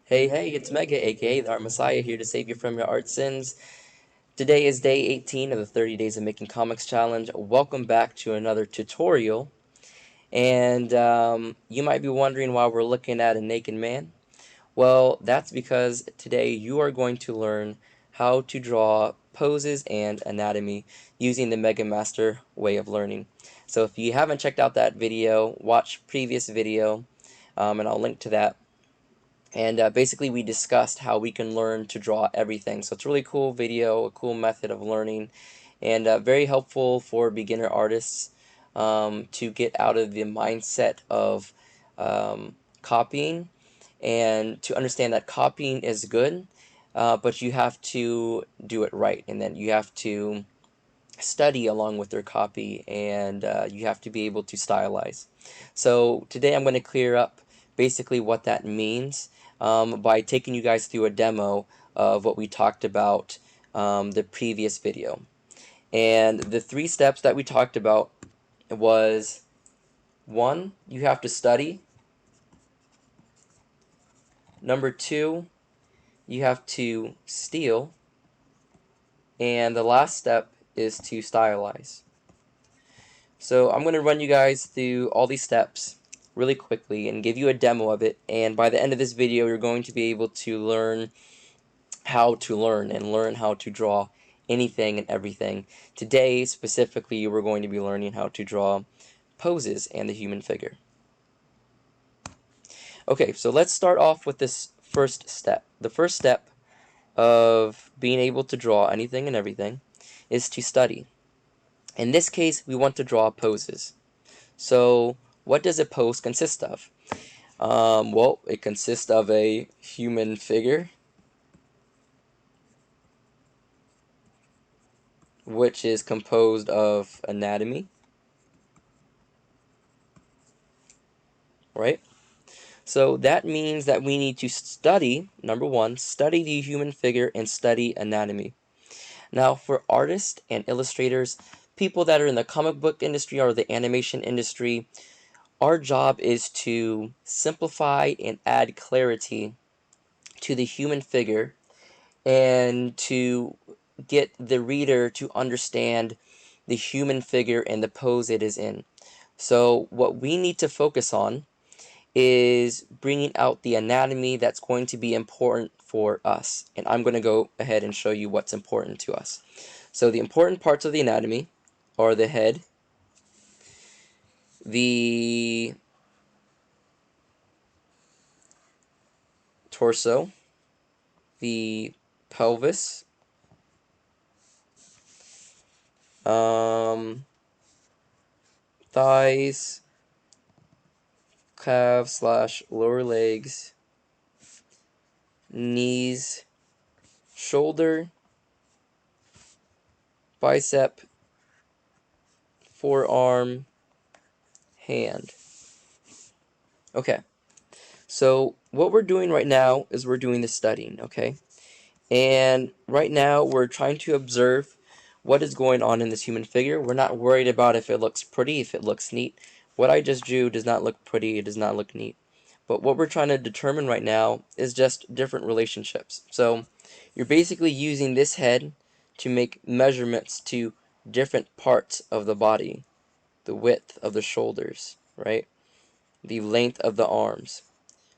Hey, it's Mega, aka the Art Messiah, here to save you from your art sins. Today is day 18 of the 30 Days of Making Comics Challenge. Welcome back to another tutorial. And you might be wondering why we're looking at a naked man. Well, that's because today you are going to learn how to draw poses and anatomy using the Megamaster way of learning. So if you haven't checked out that video, watch previous video, and I'll link to that. And basically we discussed how we can learn to draw everything. So it's a really cool video, a cool method of learning, and very helpful for beginner artists to get out of the mindset of copying, and to understand that copying is good, but you have to do it right, and then you have to study along with their copy, and you have to be able to stylize. So today I'm going to clear up basically what that means by taking you guys through a demo of what we talked about the previous video. And the 3 steps that we talked about was: 1, you have to study. Number 2, you have to steal. And the last step is to stylize. So I'm going to run you guys through all these steps really quickly and give you a demo of it, and by the end of this video you're going to be able to learn how to learn and learn how to draw anything and everything. Today specifically we're going to be learning how to draw poses and the human figure. Okay, so let's start off with this first step. The first step of being able to draw anything and everything is to study. In this case we want to draw poses. So what does a pose consist of? Well, it consists of a human figure, which is composed of anatomy, right? So that means that we need to study, number 1, study the human figure and study anatomy. Now, for artists and illustrators, people that are in the comic book industry or the animation industry, our job is to simplify and add clarity to the human figure and to get the reader to understand the human figure and the pose it is in. So what we need to focus on is bringing out the anatomy that's going to be important for us. And I'm going to go ahead and show you what's important to us. So the important parts of the anatomy are the head, the torso, the pelvis, thighs, calves / lower legs, knees, shoulder, bicep, forearm, hand. Okay, so what we're doing right now is we're doing the studying, okay? And right now we're trying to observe what is going on in this human figure. We're not worried about if it looks pretty, if it looks neat. What I just drew does not look pretty, it does not look neat. But what we're trying to determine right now is just different relationships. So you're basically using this head to make measurements to different parts of the body. The width of the shoulders, right? The length of the arms.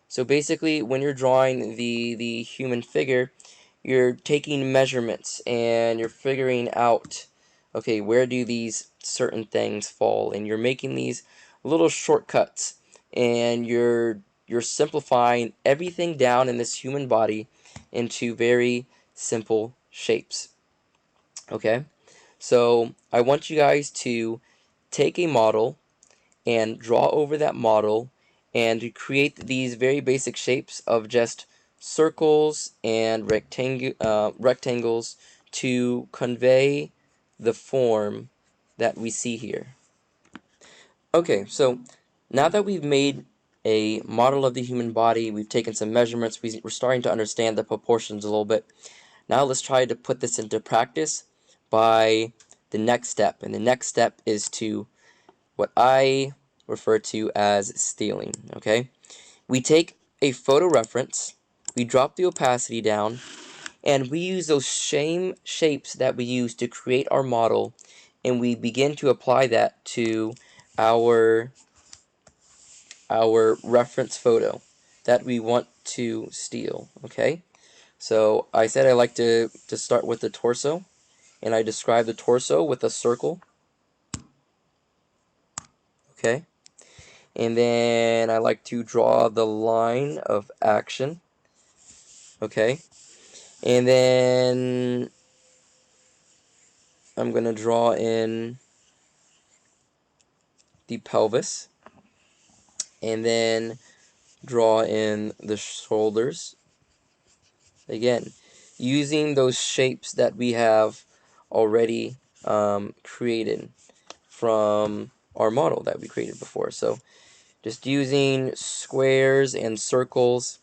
So basically when you're drawing the human figure, you're taking measurements and you're figuring out, okay, where do these certain things fall, and you're making these little shortcuts, and you're simplifying everything down in this human body into very simple shapes. Okay, so I want you guys to take a model and draw over that model and create these very basic shapes of just circles and rectangles to convey the form that we see here. Okay, so now that we've made a model of the human body, we've taken some measurements, we're starting to understand the proportions a little bit. Now let's try to put this into practice by the next step, and the next step is to what I refer to as stealing. Okay, we take a photo reference we drop the opacity down, and we use those same shapes that we use to create our model, and we begin to apply that to our reference photo that we want to steal. Okay, so I said I like to start with the torso, and I describe the torso with a circle. Okay, and then I like to draw the line of action. Okay, and then I'm gonna draw in the pelvis, and then draw in the shoulders. Again, using those shapes that we have already created from our model that we created before. So just using squares and circles.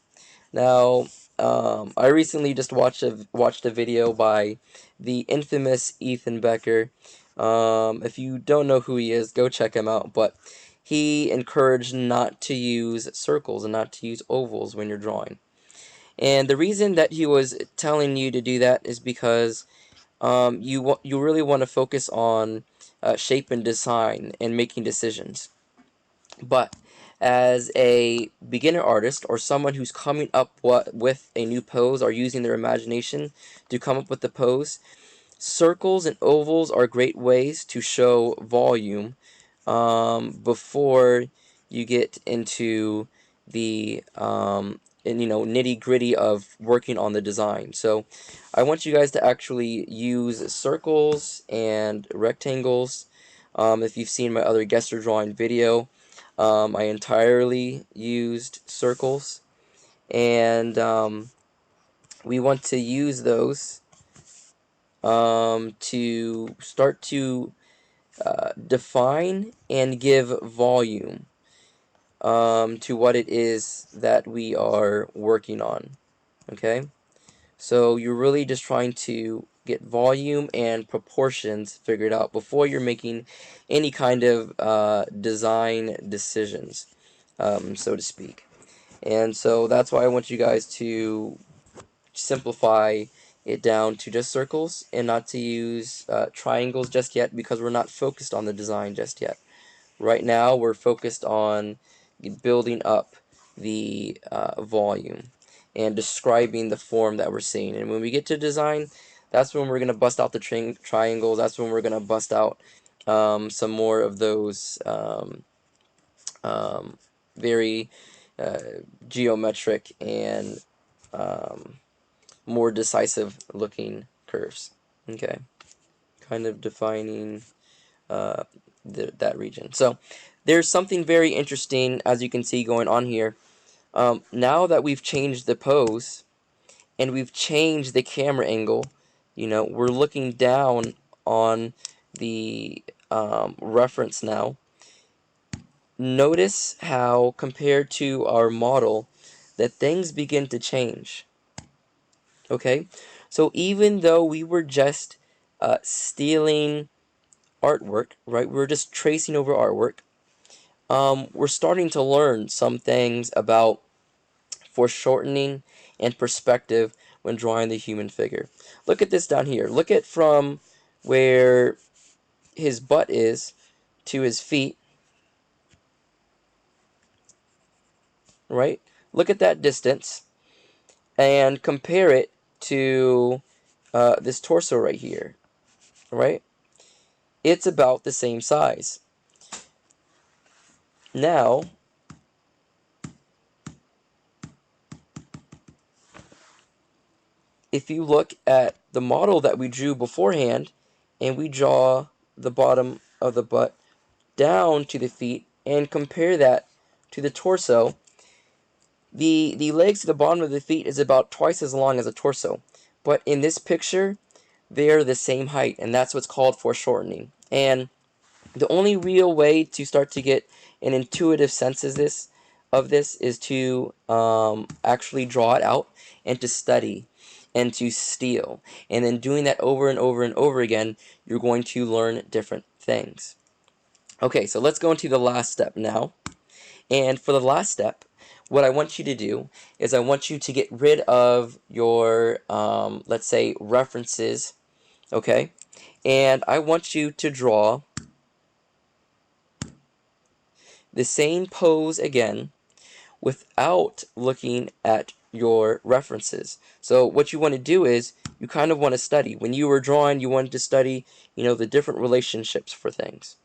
Now, I recently just watched a video by the infamous Ethan Becker. If you don't know who he is, go check him out. But he encouraged not to use circles and not to use ovals when you're drawing. And the reason that he was telling you to do that is because you really want to focus on shape and design and making decisions. But as a beginner artist or someone who's coming up with a new pose or using their imagination to come up with the pose, circles and ovals are great ways to show volume before you get into the nitty gritty of working on the design. So I want you guys to actually use circles and rectangles. If you've seen my other gesture drawing video, I entirely used circles, and we want to use those to start to define and give volume to what it is that we are working on. Okay, so you're really just trying to get volume and proportions figured out before you're making any kind of design decisions, so to speak. And so that's why I want you guys to simplify it down to just circles and not to use triangles just yet, because we're not focused on the design just yet. Right now we're focused on building up the volume and describing the form that we're seeing. And when we get to design, that's when we're going to bust out the triangles. That's when we're going to bust out some more of those very geometric and more decisive looking curves. Okay, kind of defining that region. So there's something very interesting, as you can see, going on here. Now that we've changed the pose and we've changed the camera angle, we're looking down on the reference now. Notice how, compared to our model, that things begin to change. Okay, so even though we were just stealing artwork, right? We're just tracing over artwork. We're starting to learn some things about foreshortening and perspective when drawing the human figure. Look at this down here. Look at from where his butt is to his feet, right? Look at that distance and compare it to this torso right here, right? It's about the same size. Now, if you look at the model that we drew beforehand, and we draw the bottom of the butt down to the feet and compare that to the torso, the legs to the bottom of the feet is about twice as long as the torso. But in this picture, they're the same height, and that's what's called foreshortening. And the only real way to start to get an intuitive sense of this is to actually draw it out and to study and to steal. And then doing that over and over and over again, you're going to learn different things. Okay, so let's go into the last step now. And for the last step, what I want you to do is I want you to get rid of your, let's say, references, okay? And I want you to draw the same pose again without looking at your references. So what you want to do is you kind of want to study. When you were drawing, you wanted to study, the different relationships for things.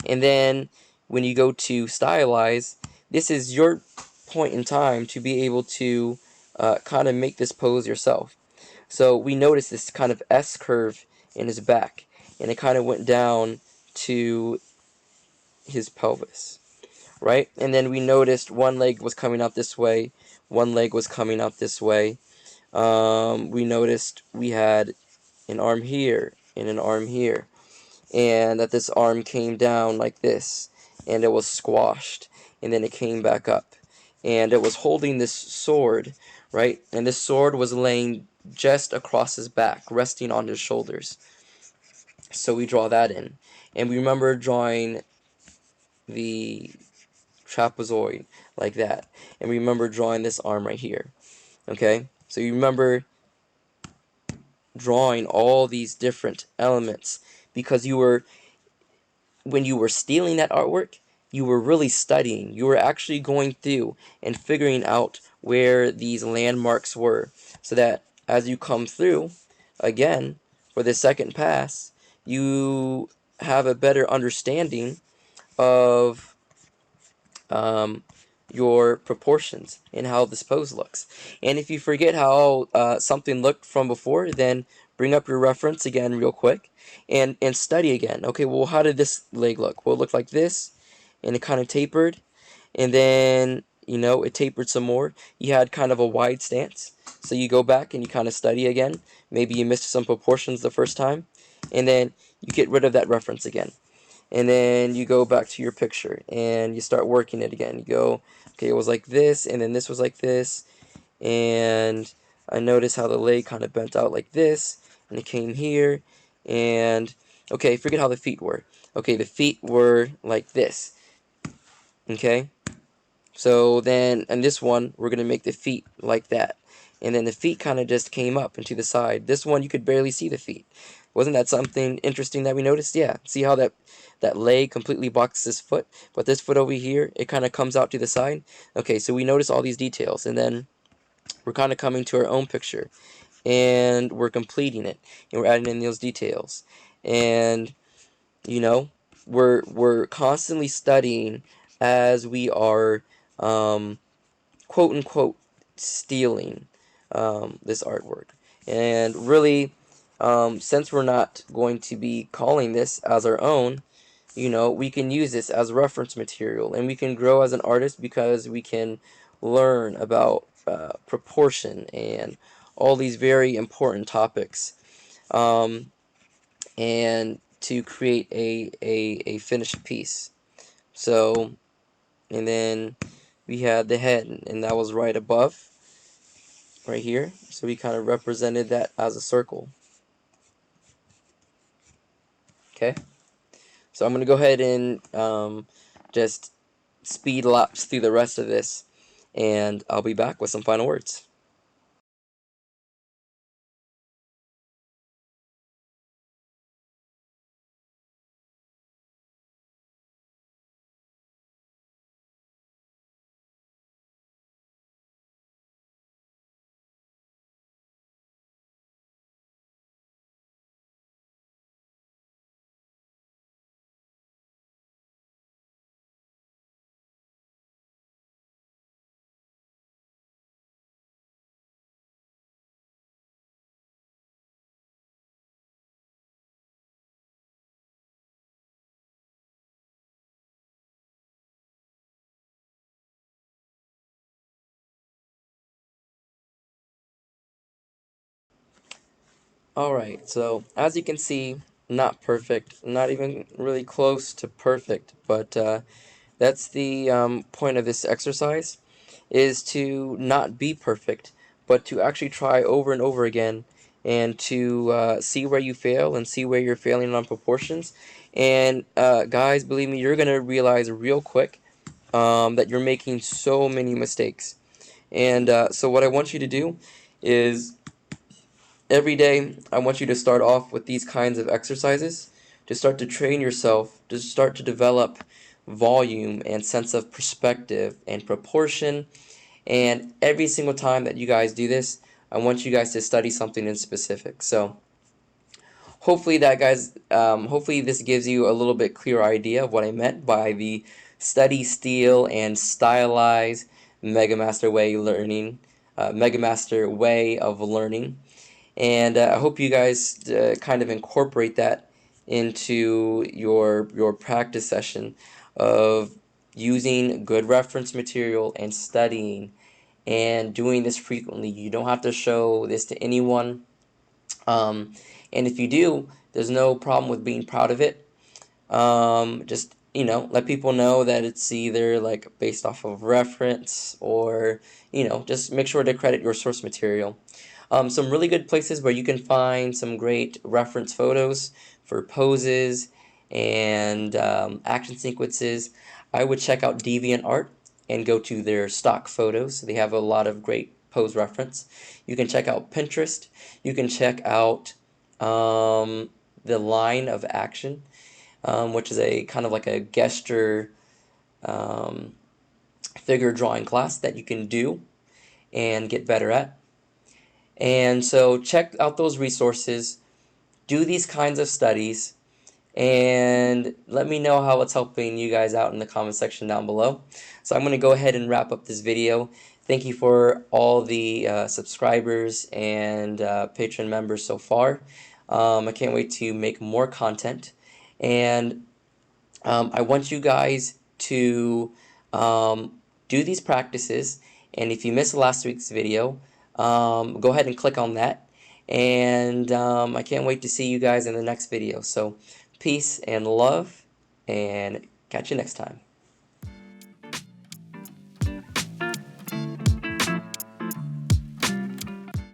And then when you go to stylize, this is your point in time to be able to kind of make this pose yourself. So we notice this kind of S curve in his back, and it kind of went down to his pelvis, right? And then we noticed one leg was coming out this way, one leg was coming out this way. We noticed we had an arm here and an arm here, and that this arm came down like this, and it was squashed, and then it came back up, and it was holding this sword, right? And this sword was laying just across his back, resting on his shoulders. So we draw that in, and we remember drawing the trapezoid like that, and we remember drawing this arm right here. Okay, so you remember drawing all these different elements because when you were stealing that artwork, you were really studying. You were actually going through and figuring out where these landmarks were, so that as you come through again for the second pass, you have a better understanding of your proportions and how this pose looks. And if you forget how something looked from before, then bring up your reference again real quick and study again. Okay, well, how did this leg look? Well, it looked like this, and it kind of tapered, and then it tapered some more. You had kind of a wide stance, so you go back and you kind of study again. Maybe you missed some proportions the first time, and then you get rid of that reference again. And then you go back to your picture and you start working it again. You go, okay, it was like this, and then this was like this, and I noticed how the leg kind of bent out like this, and it came here, and okay, forget how the feet were. Okay, the feet were like this, okay? So then, in this one, we're going to make the feet like that. And then the feet kind of just came up and to the side. This one, you could barely see the feet. Wasn't that something interesting that we noticed? Yeah. See how that leg completely blocks this foot? But this foot over here, it kind of comes out to the side. Okay, so we notice all these details. And then we're kind of coming to our own picture. And we're completing it. And we're adding in those details. And, we're constantly studying as we are quote unquote stealing this artwork. And really, since we're not going to be calling this as our own, we can use this as reference material, and we can grow as an artist because we can learn about proportion and all these very important topics, and to create a finished piece. So, and then we had the head, and that was right above, right here. So we kind of represented that as a circle. Okay, so I'm going to go ahead and just speed lapse through the rest of this, and I'll be back with some final words. Alright, so as you can see, not perfect, not even really close to perfect, but that's the point of this exercise, is to not be perfect, but to actually try over and over again, and to see where you fail and see where you're failing on proportions. And guys, believe me, you're going to realize real quick that you're making so many mistakes. And so what I want you to do is every day I want you to start off with these kinds of exercises to start to train yourself, to start to develop volume and sense of perspective and proportion. And every single time that you guys do this, I want you guys to study something in specific. So hopefully that guys, hopefully this gives you a little bit clearer idea of what I meant by the study, steal, and stylize Megamaster way learning, Megamaster way of learning. And I hope you guys kind of incorporate that into your practice session of using good reference material and studying and doing this frequently. You don't have to show this to anyone. And if you do, there's no problem with being proud of it. Just, let people know that it's either like based off of reference or, just make sure to credit your source material. Some really good places where you can find some great reference photos for poses and action sequences. I would check out DeviantArt and go to their stock photos. They have a lot of great pose reference. You can check out Pinterest. You can check out the line of action, which is a kind of like a gesture um, figure drawing class that you can do and get better at. And so check out those resources, do these kinds of studies, and let me know how it's helping you guys out in the comment section down below. So I'm going to go ahead and wrap up this video. Thank you for all the subscribers and patron members so far. I can't wait to make more content. And I want you guys to do these practices, and if you missed last week's video, go ahead and click on that, and I can't wait to see you guys in the next video. So peace and love, and catch you next time.